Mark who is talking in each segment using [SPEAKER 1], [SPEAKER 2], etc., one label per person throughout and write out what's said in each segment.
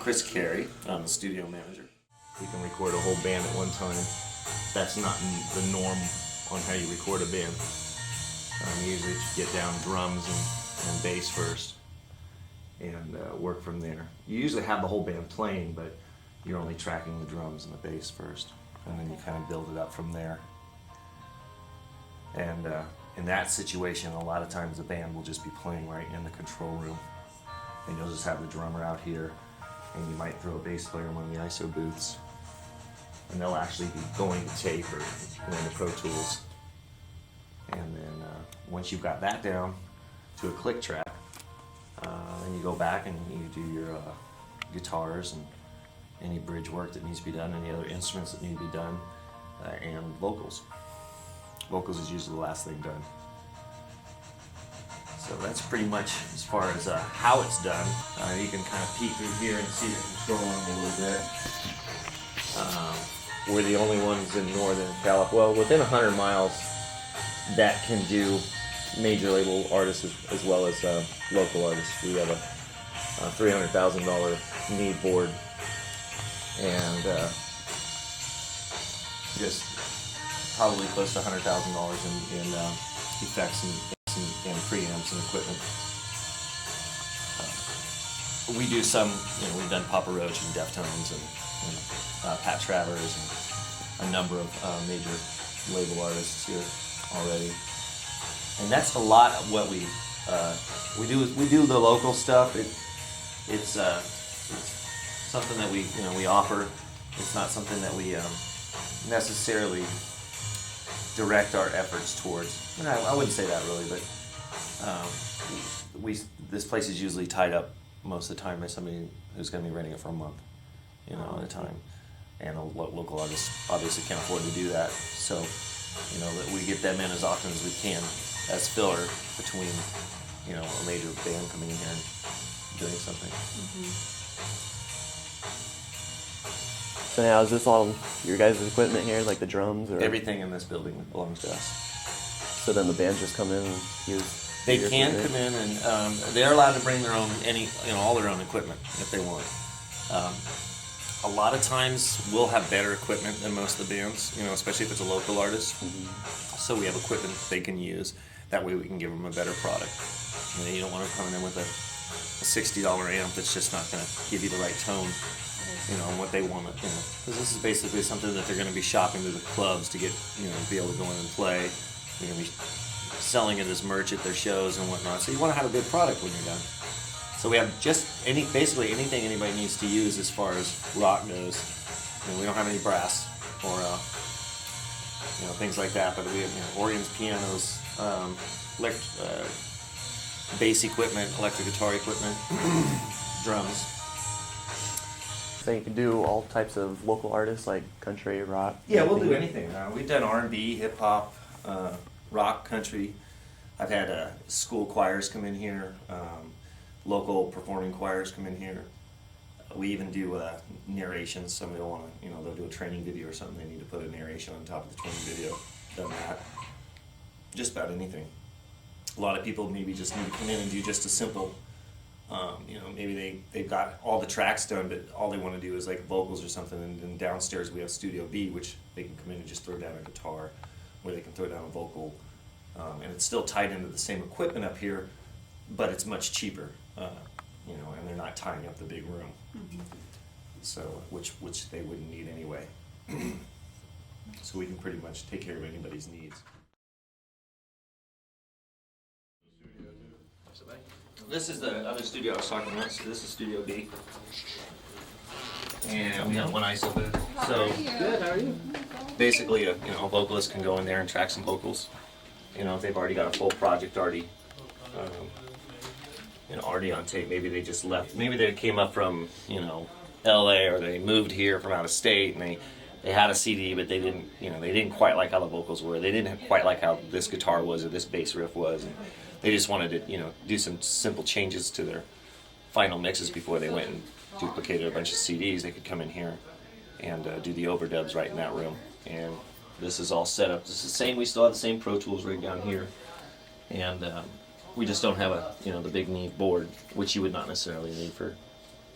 [SPEAKER 1] Chris Carey. I'm the studio manager. You can record a whole band at one time. That's not the norm on how you record a band. Usually you get down drums and bass first and work from there. You usually have the whole band playing, but you're only tracking the drums and the bass first, and then you kind of build it up from there. And in that situation, a lot of times the band will just be playing right in the control room, and you'll just have the drummer out here, and you might throw a bass player in one of the ISO booths, and they'll actually be going to tape or going to Pro Tools. And then once you've got that down to a click track, then you go back and you do your guitars and any bridge work that needs to be done, any other instruments that need to be done, and vocals. Vocals is usually the last thing done. So that's pretty much as far as how it's done. You can kind of peek through here and see the control room a little bit. We're the only ones in Northern California, well, within 100 miles, that can do major label artists as well as local artists. We have a $300,000 need board and just probably close to $100,000 in effects and preamps and equipment. We do some, we've done Papa Roach and Deftones and Pat Travers and a number of major label artists here already. And that's a lot of what we do. We do the local stuff. It's something that we offer. It's not something that we necessarily direct our efforts towards. And I wouldn't say that really, but this place is usually tied up most of the time by somebody who's going to be renting it for a month, at a time. And local artists obviously can't afford to do that, so that we get them in as often as we can as filler between a major band coming in here and doing something.
[SPEAKER 2] Mm-hmm. So now is this all your guys' equipment here, like the drums? Or
[SPEAKER 1] everything in this building belongs to us.
[SPEAKER 2] So then the bands just come in and use.
[SPEAKER 1] They can come in and they're allowed to bring their own all their own equipment if they want. A lot of times we'll have better equipment than most of the bands, especially if it's a local artist.
[SPEAKER 2] Mm-hmm.
[SPEAKER 1] So we have equipment they can use. That way we can give them a better product. You don't want to come in with a $60 amp that's just not going to give you the right tone, and what they want. Because this is basically something that they're going to be shopping to the clubs to get, be able to go in and play. You're going to be selling it as merch at their shows and whatnot. So you want to have a good product when you're done. So we have basically anything anybody needs to use as far as rock goes. We don't have any brass or things like that, but we have organs, pianos, bass equipment, electric guitar equipment, drums.
[SPEAKER 2] So you can do all types of local artists like country, rock.
[SPEAKER 1] Yeah, we'll do anything. We've done R&B, hip hop, rock, country. I've had school choirs come in here. Local performing choirs come in here. We even do narrations. Somebody will want to, they'll do a training video or something. They need to put a narration on top of the training video. Done that. Just about anything. A lot of people maybe just need to come in and do just a simple, maybe they've got all the tracks done, but all they want to do is like vocals or something. And then downstairs we have Studio B, which they can come in and just throw down a guitar, or they can throw down a vocal. And it's still tied into the same equipment up here, but it's much cheaper. And they're not tying up the big room. Mm-hmm. So, which they wouldn't need anyway. So we can pretty much take care of anybody's needs. This is the other studio I was talking about. So this is Studio B. And we got one ISO booth. So
[SPEAKER 3] Good, how are you?
[SPEAKER 1] basically, a vocalist can go in there and track some vocals. If they've already got a full project already on tape. Maybe they just left. Maybe they came up from, LA, or they moved here from out of state, and they had a CD, but they didn't quite like how the vocals were. They didn't quite like how this guitar was or this bass riff was. And they just wanted to, do some simple changes to their final mixes before they went and duplicated a bunch of CDs. They could come in here and do the overdubs right in that room. And this is all set up. It's the same. We still have the same Pro Tools rig down here, and we just don't have the big Neve board, which you would not necessarily need for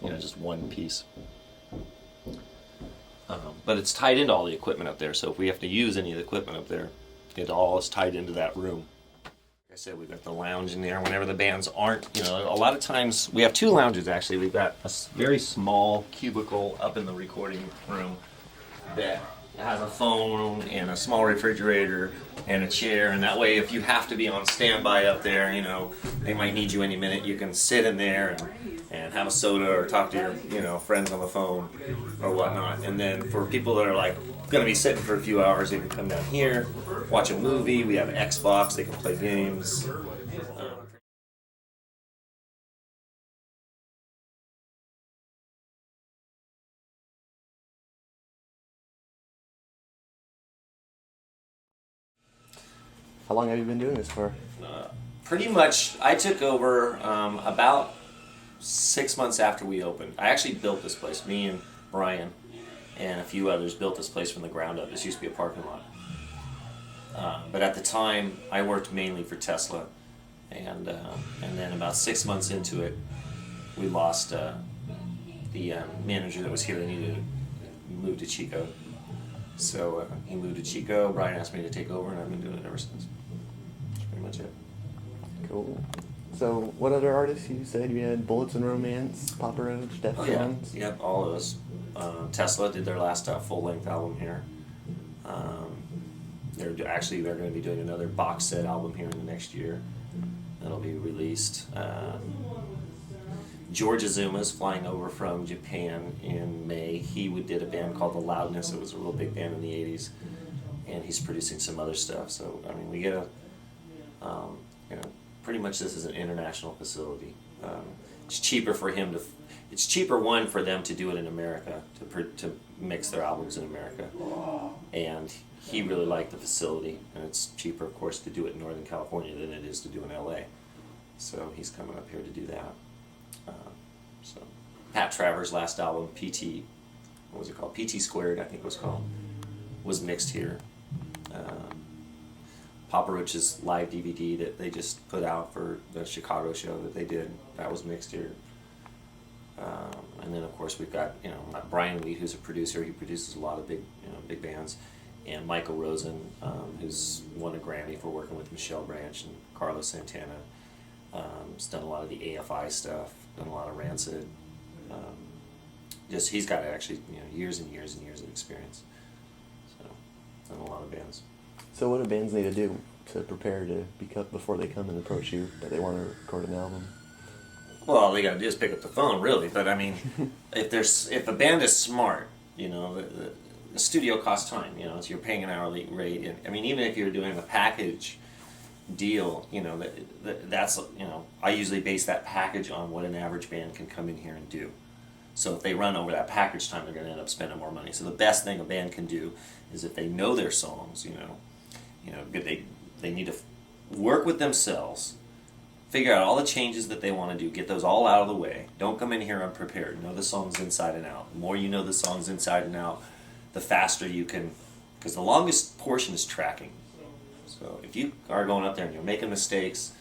[SPEAKER 1] just one piece. But it's tied into all the equipment up there, so if we have to use any of the equipment up there, it all is tied into that room. Like I said, we've got the lounge in there whenever the bands aren't, a lot of times, we have two lounges actually. We've got a very small cubicle up in the recording room that has a phone and a small refrigerator and a chair, and that way if you have to be on standby up there, they might need you any minute, you can sit in there and have a soda or talk to your friends on the phone or whatnot. And then for people that are like going to be sitting for a few hours, they can come down here, watch a movie. We have an Xbox, they can play games.
[SPEAKER 2] How long have you been doing this for?
[SPEAKER 1] Pretty much, I took over about 6 months after we opened. I actually built this place. Me and Brian and a few others built this place from the ground up. This used to be a parking lot. But at the time, I worked mainly for Tesla. And then about 6 months into it, we lost the manager that was here. He needed to move to Chico. So he moved to Chico. Brian asked me to take over, and I've been doing it ever since. That's pretty much it.
[SPEAKER 2] Cool. So, what other artists? You said you had Bullets and Romance, Papa Roach, Deftones.
[SPEAKER 1] Yep, all of those. Tesla did their last full-length album here. They're going to be doing another box set album here in the next year. That'll be released. George Azuma's flying over from Japan in May. He did a band called The Loudness. It was a real big band in the 80s. And he's producing some other stuff. So, we get pretty much this is an international facility. It's cheaper for him to, it's cheaper for them to do it in America, to mix their albums in America. And he really liked the facility. And it's cheaper, of course, to do it in Northern California than it is to do in LA. So he's coming up here to do that. So Pat Travers' last album, PT, what was it called? PT Squared, I think it was called, was mixed here. Papa Roach's live DVD that they just put out for the Chicago show that they did, that was mixed here. And then of course we've got Brian Wheat, who's a producer. He produces a lot of big bands, and Michael Rosen, who's won a Grammy for working with Michelle Branch and Carlos Santana. He's done a lot of the AFI stuff, done a lot of Rancid. He's got actually years and years and years of experience. So done a lot of bands.
[SPEAKER 2] So what do bands need to do to prepare to before they come and approach you that they want to record an album?
[SPEAKER 1] Well, all they got to do is pick up the phone, really. But if a band is smart, the studio costs time. So you're paying an hourly rate. And, even if you're doing a package deal, that's I usually base that package on what an average band can come in here and do. So if they run over that package time, they're going to end up spending more money. So the best thing a band can do is if they know their songs, they need to work with themselves, figure out all the changes that they want to do, get those all out of the way. Don't come in here unprepared. Know the songs inside and out. The more you know the songs inside and out, the faster you can, because the longest portion is tracking. So if you are going up there and you're making mistakes,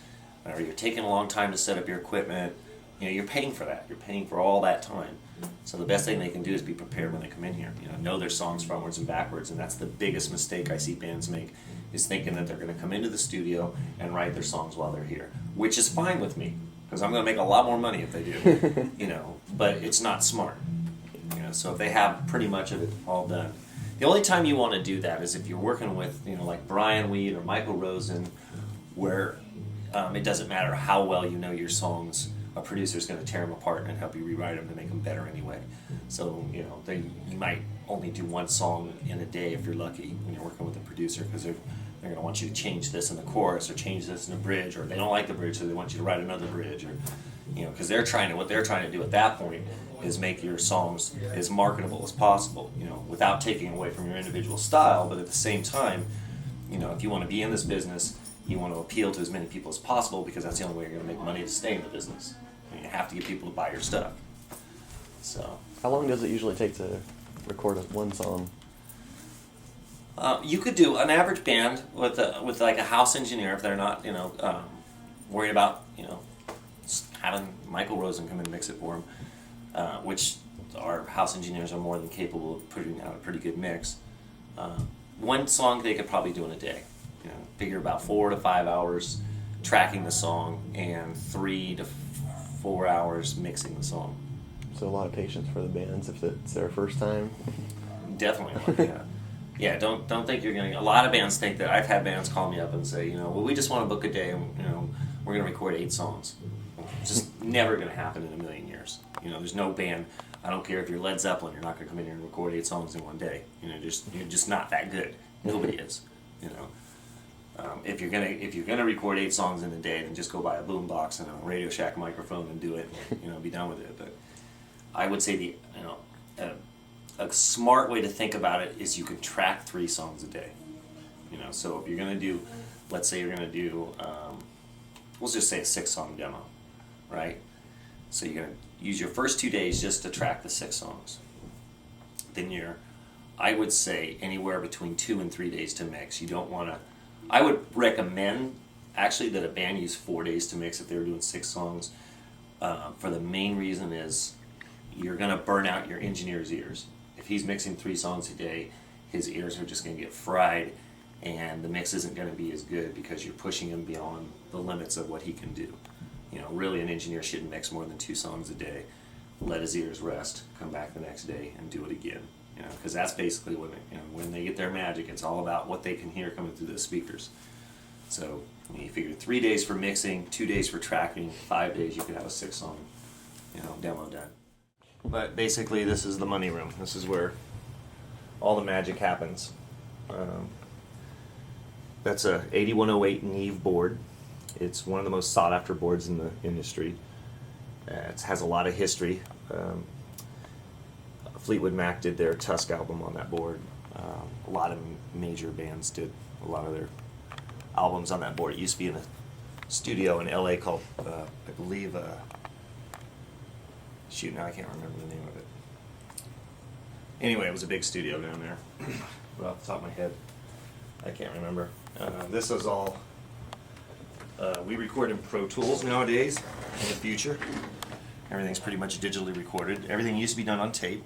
[SPEAKER 1] or you're taking a long time to set up your equipment, you're paying for that. You're paying for all that time. So the best thing they can do is be prepared when they come in here. Know their songs frontwards and backwards, and that's the biggest mistake I see bands make, is thinking that they're going to come into the studio and write their songs while they're here, which is fine with me, because I'm going to make a lot more money if they do. But it's not smart. So if they have pretty much of it all done. The only time you want to do that is if you're working with, like Brian Weed or Michael Rosen, where it doesn't matter how well you know your songs, a producer's going to tear them apart and help you rewrite them to make them better anyway. So, you might only do one song in a day if you're lucky when you're working with a producer, because they're going to want you to change this in the chorus or change this in the bridge, or they don't like the bridge, so they want you to write another bridge, or because what they're trying to do at that point is make your songs as marketable as possible, without taking away from your individual style, but at the same time, if you want to be in this business, you want to appeal to as many people as possible, because that's the only way you're going to make money to stay in the business. You have to get people to buy your stuff. So,
[SPEAKER 2] how long does it usually take to record one song?
[SPEAKER 1] You could do an average band with like a house engineer, if they're not worried about having Michael Rosen come in and mix it for them. which our house engineers are more than capable of putting out a pretty good mix. One song they could probably do in a day. You know, figure about 4 to 5 hours tracking the song and 3 to 4 hours mixing the song.
[SPEAKER 2] So a lot of patience for the bands if it's their first time.
[SPEAKER 1] Definitely, yeah. Yeah, don't think you're gonna. A lot of bands think that. I've had bands call me up and say, you know, well, we just want to book a day, and you know, we're gonna record 8 songs. It's just never gonna happen in a million years. You know, there's no band. I don't care if you're Led Zeppelin, you're not gonna come in here and record 8 songs in one day. You know, you're just not that good. Nobody is. You know, if you're gonna record 8 songs in a day, then just go buy a boom box and a Radio Shack microphone and do it. And, you know, be done with it. But I would say a smart way to think about it is you can track 3 songs a day. You know, so if you're gonna do, let's say you're gonna do, let's just say a 6-song demo, right? So you're gonna use your first 2 days just to track the 6 songs. Then I would say anywhere between 2 and 3 days to mix. You don't want to. I would recommend actually that a band use 4 days to mix if they were doing 6 songs. For the main reason is you're gonna burn out your engineer's ears. If he's mixing 3 songs a day, his ears are just going to get fried, and the mix isn't going to be as good because you're pushing him beyond the limits of what he can do. You know, really, an engineer shouldn't mix more than 2 songs a day. Let his ears rest, come back the next day, and do it again. You know, because that's basically when they get their magic. It's all about what they can hear coming through the speakers. So you figure 3 days for mixing, 2 days for tracking, 5 days you could have a 6-song, demo done. But basically, this is the money room. This is where all the magic happens. That's a 8108 Neve board. It's one of the most sought after boards in the industry. It has a lot of history. Fleetwood Mac did their Tusk album on that board. A lot of major bands did a lot of their albums on that board. It used to be in a studio in LA called, I believe, shoot, now I can't remember the name of it. Anyway, it was a big studio down there. Well, off the top of my head, I can't remember. This is all, we record in Pro Tools nowadays. In the future, everything's pretty much digitally recorded. Everything used to be done on tape.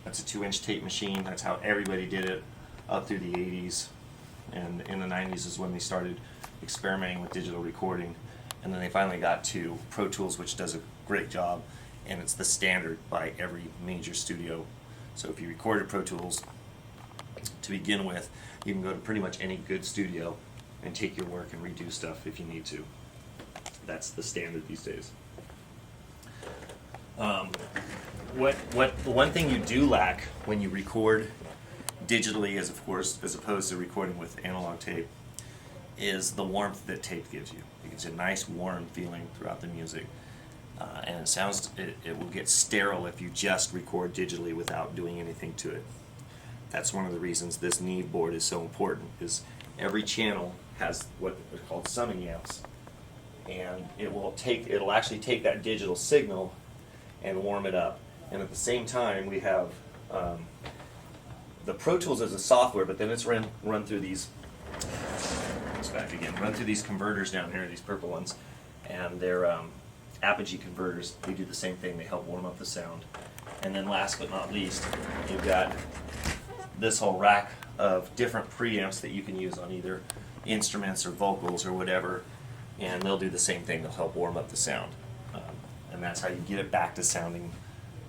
[SPEAKER 1] That's a 2-inch tape machine. That's how everybody did it up through the 80s. And in the 90s is when they started experimenting with digital recording. And then they finally got to Pro Tools, which does a great job. And it's the standard by every major studio. So if you recorded Pro Tools to begin with, you can go to pretty much any good studio and take your work and redo stuff if you need to. That's the standard these days. The one thing you do lack when you record digitally, is of course, as opposed to recording with analog tape, is the warmth that tape gives you. It gives you a nice warm feeling throughout the music. And it will get sterile if you just record digitally without doing anything to it. That's one of the reasons this Neve board is so important, is every channel has what are called summing amps. And it'll actually take that digital signal and warm it up. And at the same time, we have the Pro Tools as a software, but then it's run through these, run through these converters down here, these purple ones, and they're Apogee converters. They do the same thing. They help warm up the sound. And then last but not least, you've got this whole rack of different preamps that you can use on either instruments or vocals or whatever, and they'll do the same thing. They'll help warm up the sound. And that's how you get it back to sounding,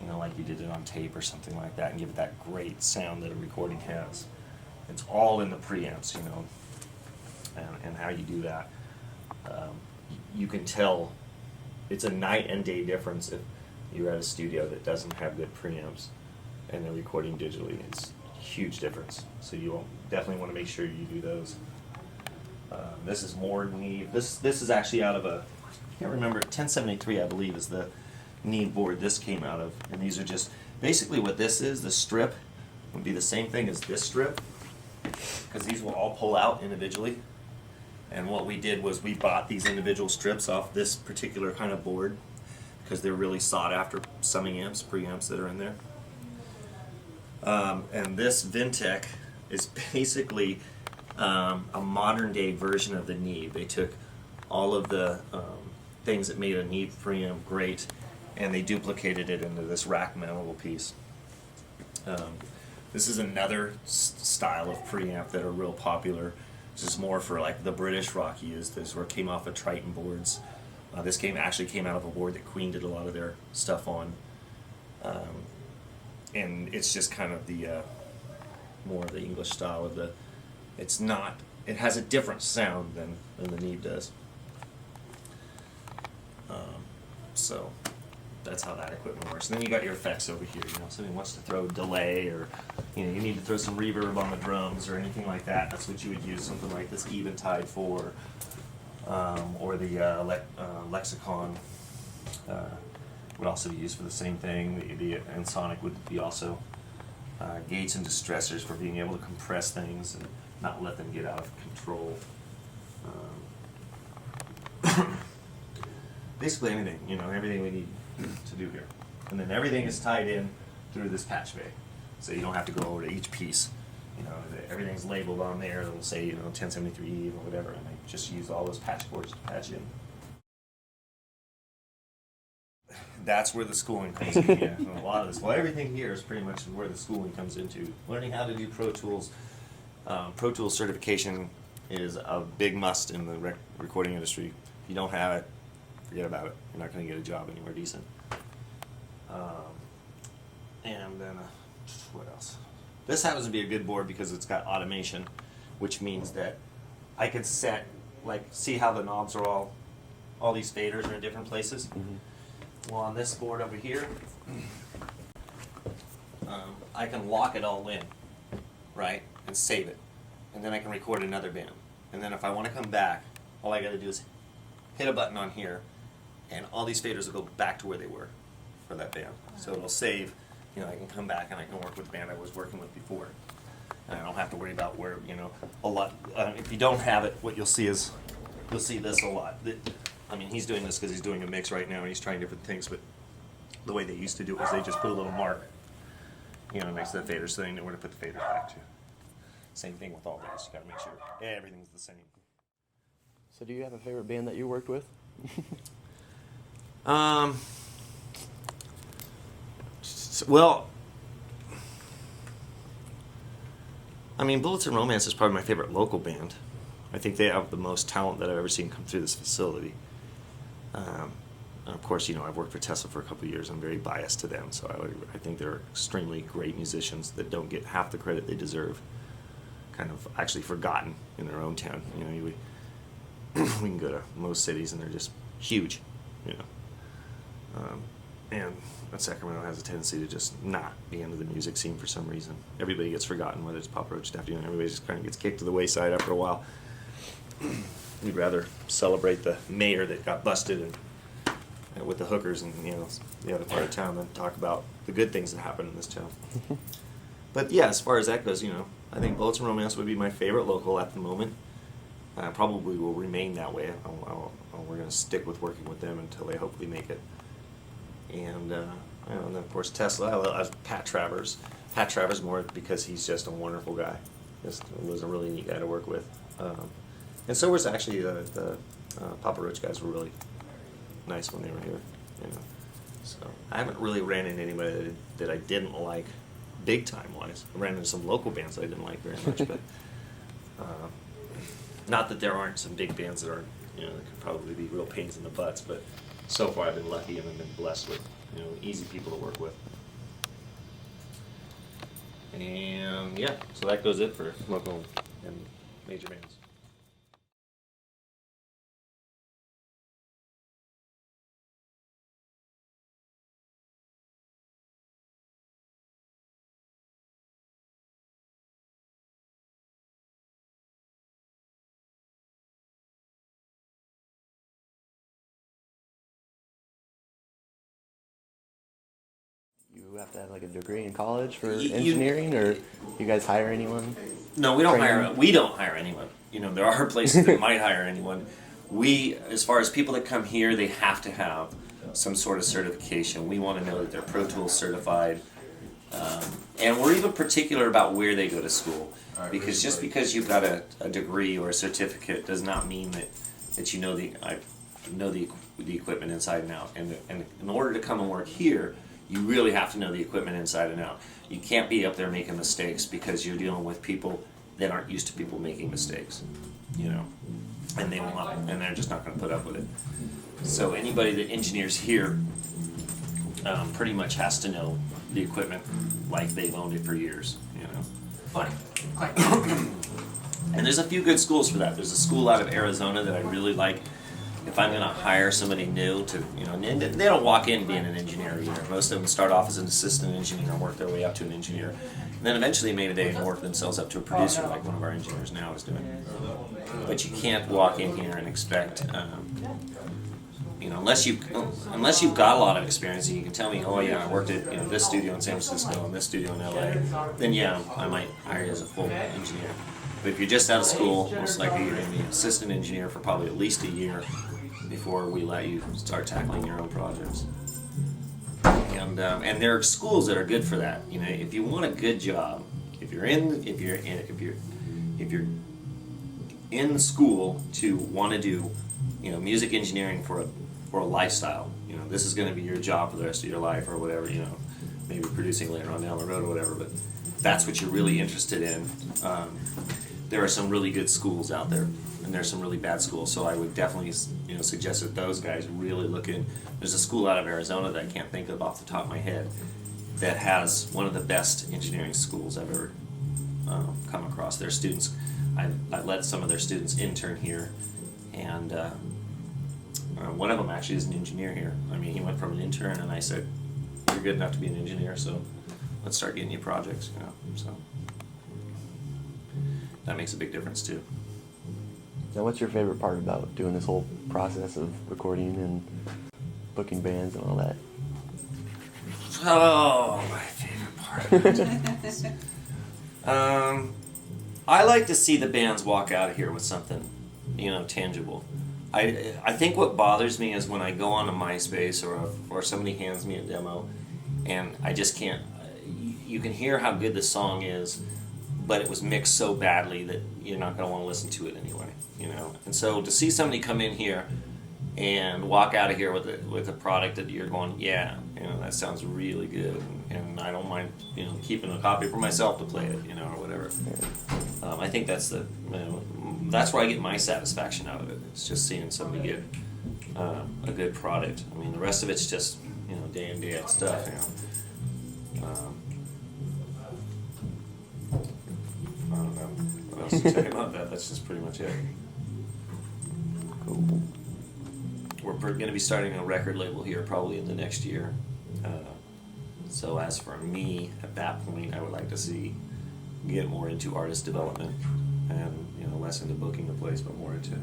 [SPEAKER 1] like you did it on tape or something like that, and give it that great sound that a recording has. It's all in the preamps, and how you do that. You can tell it's a night and day difference if you're at a studio that doesn't have good preamps and they're recording digitally. It's a huge difference. So you definitely want to make sure you do those. This is more Neve. This is actually out of I can't remember, 1073 I believe is the Neve board this came out of. And these are just, basically what this is, the strip would be the same thing as this strip, because these will all pull out individually. And what we did was we bought these individual strips off this particular kind of board because they're really sought after summing amps, preamps that are in there. And this Vintech is basically a modern day version of the Neve. They took all of the things that made a Neve preamp great and they duplicated it into this rack mountable piece. This is another style of preamp that are real popular. This is more for like the British rock used. This where it came off of Triton boards. This actually came out of a board that Queen did a lot of their stuff on, and it's just kind of the more of the English style of the. It's not. It has a different sound than the Neve does. So that's how that equipment works. And then you got your effects over here. You know, somebody wants to throw delay, or you need to throw some reverb on the drums or anything like that. That's what you would use something like this Eventide for, or the Lexicon would also be used for the same thing. The Ensoniq would be also gates and distressors for being able to compress things and not let them get out of control. Basically anything, everything we need to do here. And then everything is tied in through this patch bay. So you don't have to go over to each piece. Everything's labeled on there. It'll say, 1073 or whatever, and I just use all those patch cords to patch in. That's where the schooling comes in. Yeah, a lot of this. Well, everything here is pretty much where the schooling comes into. Learning how to do Pro Tools. Pro Tools certification is a big must in the recording industry. If you don't have it, forget about it. You're not going to get a job anywhere decent. And then, what else? This happens to be a good board because it's got automation, which means that I could set, see how the knobs are all these faders are in different places? Mm-hmm. Well, on this board over here, I can lock it all in, right, and save it. And then I can record another band. And then if I want to come back, all I got to do is hit a button on here, and all these faders will go back to where they were for that band. So it'll save, I can come back and I can work with the band I was working with before. And I don't have to worry about where, a lot, if you don't have it, what you'll see is, you'll see this a lot. He's doing this because he's doing a mix right now and he's trying different things, but the way they used to do it was they just put a little mark, next to the fader so they know where to put the faders back to. Same thing with all this. You got to make sure everything's the same.
[SPEAKER 2] So do you have a favorite band that you worked with?
[SPEAKER 1] Well, Bullets and Romance is probably my favorite local band. I think they have the most talent that I've ever seen come through this facility. And of course, I've worked for Tesla for a couple of years. I'm very biased to them, so I think they're extremely great musicians that don't get half the credit they deserve. Kind of actually forgotten in their own town. We can go to most cities and they're just huge, and Sacramento has a tendency to just not be into the music scene for some reason. Everybody gets forgotten, whether it's Papa Roach, Daffy, and everybody just kind of gets kicked to the wayside after a while. We'd rather celebrate the mayor that got busted and with the hookers and the other part of town than talk about the good things that happen in this town. But yeah, as far as that goes, I think Bullets and Romance would be my favorite local at the moment. Probably will remain that way. We're going to stick with working with them until they hopefully make it. And then of course Tesla. I love Pat Travers. Pat Travers more because he's just a wonderful guy. Just was a really neat guy to work with. And so was actually the Papa Roach guys were really nice when they were here. So I haven't really ran into anybody that I didn't like, big time wise. I ran into some local bands that I didn't like very much, but not that there aren't some big bands that aren't, that could probably be real pains in the butts, but so far I've been lucky and I've been blessed with, easy people to work with. And yeah, so that goes it for local and major bands.
[SPEAKER 2] You have to have a degree in college for engineering, or you guys hire anyone?
[SPEAKER 1] No, we don't hire. We don't hire anyone. There are places that might hire anyone. We, as far as people that come here, they have to have some sort of certification. We want to know that they're Pro Tools certified, and we're even particular about where they go to school, because just because you've got a degree or a certificate does not mean that you know the the equipment inside and out. And in order to come and work here, you really have to know the equipment inside and out. You can't be up there making mistakes because you're dealing with people that aren't used to people making mistakes, you know, and they won't, and they're just not going to put up with it. So anybody that engineers here pretty much has to know the equipment like they've owned it for years, you know. Funny. And there's a few good schools for that. There's a school out of Arizona that I really like. If I'm going to hire somebody new to, you know, they don't walk in being an engineer either. Most of them start off as an assistant engineer and work their way up to an engineer. And then eventually maybe they work themselves up to a producer like one of our engineers now is doing. But you can't walk in here and expect, you know, unless you've got a lot of experience and you can tell me, oh yeah, I worked at, you know, this studio in San Francisco and this studio in LA, then yeah, I might hire you as a full engineer. But if you're just out of school, most likely you're going to be an assistant engineer for probably at least a year before we let you start tackling your own projects. And there are schools that are good for that. You know, if you want a good job, if you're in school to want to do, you know, music engineering for a lifestyle, you know, this is going to be your job for the rest of your life or whatever, you know, maybe producing later on down the road or whatever, but if that's what you're really interested in, there are some really good schools out there, and there's some really bad schools. So I would definitely, you know, suggest that those guys really look in. There's a school out of Arizona that I can't think of off the top of my head that has one of the best engineering schools I've ever come across. Their students, I've let some of their students intern here, and one of them actually is an engineer here. I mean, he went from an intern, and I said, "You're good enough to be an engineer, so let's start getting you projects." You know, so that makes a big difference too.
[SPEAKER 2] Now, what's your favorite part about doing this whole process of recording and booking bands and all that?
[SPEAKER 1] Oh, my favorite part. I like to see the bands walk out of here with something, you know, tangible. I think what bothers me is when I go on a MySpace or somebody hands me a demo and I just can't. You can hear how good the song is, but it was mixed so badly that you're not going to want to listen to it anyway, you know. And so to see somebody come in here and walk out of here with a product that you're going, yeah, you know, that sounds really good, and I don't mind, you know, keeping a copy for myself to play it, you know, or whatever. I think that's that's where I get my satisfaction out of it. It's just seeing somebody get a good product. I mean, the rest of it's just, you know, day in, day out stuff, you know. I don't know what else to say about that. That's just pretty much it.
[SPEAKER 2] Cool.
[SPEAKER 1] We're going to be starting a record label here probably in the next year. So as for me, at that point, I would like to get more into artist development and, you know, less into booking the place, but more into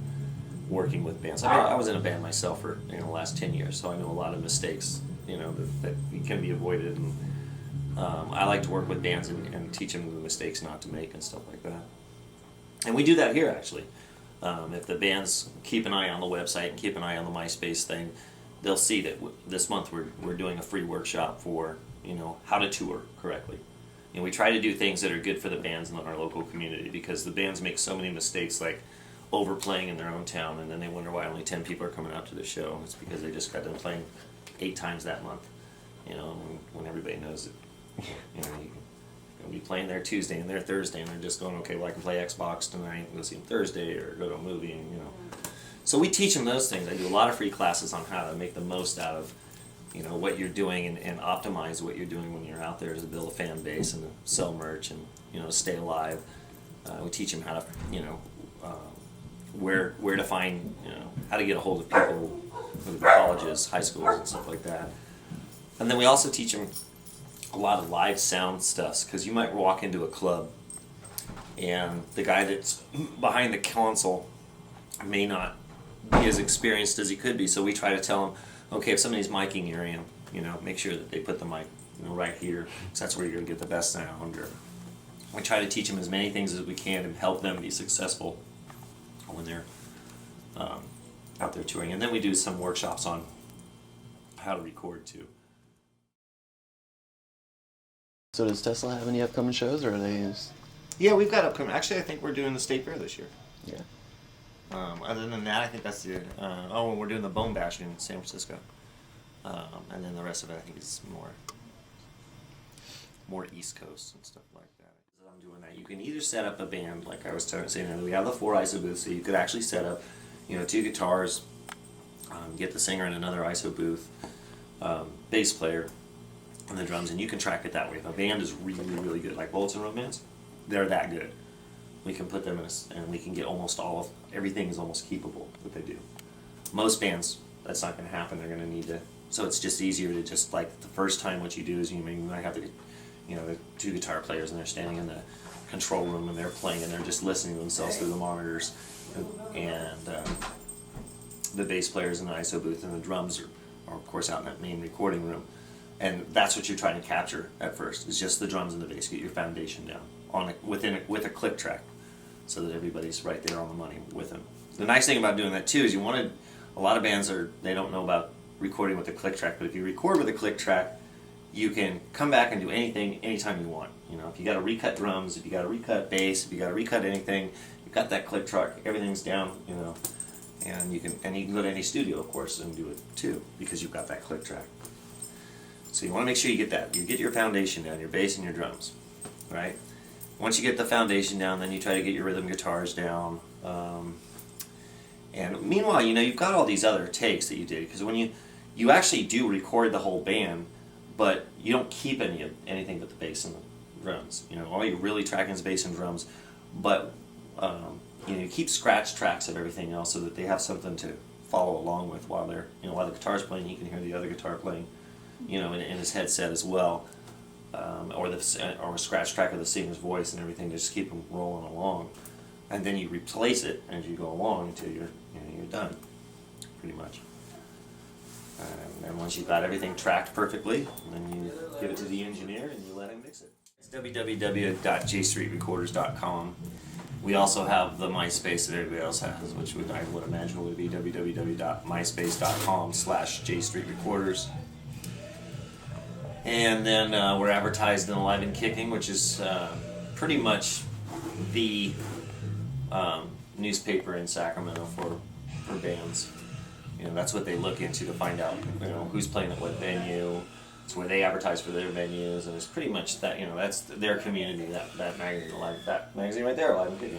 [SPEAKER 1] working with bands. I was in a band myself for, you know, the last 10 years, so I know a lot of mistakes, you know, that can be avoided. And I like to work with bands and teach them the mistakes not to make and stuff like that. And we do that here, actually. If the bands keep an eye on the website and keep an eye on the MySpace thing, they'll see that this month we're doing a free workshop for, you know, how to tour correctly. And we try to do things that are good for the bands in our local community, because the bands make so many mistakes, like overplaying in their own town, and then they wonder why only 10 people are coming out to the show. It's because they just got done playing 8 times that month, you know, when everybody knows it. You know, you can be playing there Tuesday and there Thursday, and they're just going, okay, well, I can play Xbox tonight, go see them Thursday, or go to a movie, and, you know. So we teach them those things. I do a lot of free classes on how to make the most out of, you know, what you're doing, and optimize what you're doing when you're out there to build a fan base and to sell merch and, you know, stay alive. We teach them how to, you know, where to find, you know, how to get a hold of people with colleges, high schools, and stuff like that. And then we also teach them a lot of live sound stuff, because you might walk into a club and the guy that's behind the console may not be as experienced as he could be. So we try to tell him, okay, if somebody's micing your amp, you know, make sure that they put the mic, you know, right here, because that's where you're going to get the best sound. Or we try to teach them as many things as we can and help them be successful when they're out there touring. And then we do some workshops on how to record too.
[SPEAKER 2] So does Tesla have any upcoming shows, or are they just...
[SPEAKER 1] Yeah, we've got upcoming. Actually, I think we're doing the State Fair this year.
[SPEAKER 2] Yeah.
[SPEAKER 1] Other than that, I think that's the. And we're doing the Bone Bash in San Francisco, and then the rest of it I think is more East Coast and stuff like that. So I'm doing that. You can either set up a band, like I was saying, we have the 4 ISO booths, so you could actually set up, 2 guitars, get the singer in another ISO booth, bass player, and the drums, and you can track it that way. If a band is really, really good, like Bullets and Romance, they're that good. We can put them in and we can get almost everything is almost keepable that they do. Most bands, that's not going to happen. They're going to need to, so it's just easier to just, like, the first time what you do is you might have the 2 guitar players and they're standing in the control room and they're playing and they're just listening to themselves through the monitors, and the bass players in the ISO booth, and the drums are of course out in that main recording room. And that's what you're trying to capture at first, is just the drums and the bass. Get your foundation down with a click track, so that everybody's right there on the money with them. The nice thing about doing that too is a lot of bands they don't know about recording with a click track, but if you record with a click track, you can come back and do anything anytime you want. If you got to recut drums, if you got to recut bass, if you got to recut anything, you've got that click track, everything's down, and you can go to any studio, of course, and do it too, because you've got that click track. So you want to make sure you get that. You get your foundation down, your bass and your drums, right? Once you get the foundation down, then you try to get your rhythm guitars down. And meanwhile, you've got all these other takes that you did, because when you actually do record the whole band, but you don't keep anything but the bass and the drums. All you're really tracking is bass and drums, but you keep scratch tracks of everything else so that they have something to follow along with while while the guitar's playing. You can hear the other guitar playing, in his headset as well, or a scratch track of the singer's voice and everything, to just keep them rolling along, and then you replace it as you go along until you're done, pretty much. And then once you've got everything tracked perfectly, then you give it to the engineer and you let him mix it. It's www.jstreetrecorders.com. We also have the MySpace that everybody else has, which I would imagine would be www.myspace.com/jstreetrecorders. And then we're advertised in Alive and Kicking, which is pretty much the newspaper in Sacramento for bands. That's what they look into to find out, who's playing at what venue. It's where they advertise for their venues, and it's pretty much that, that's their community, that magazine right there, Alive and Kicking.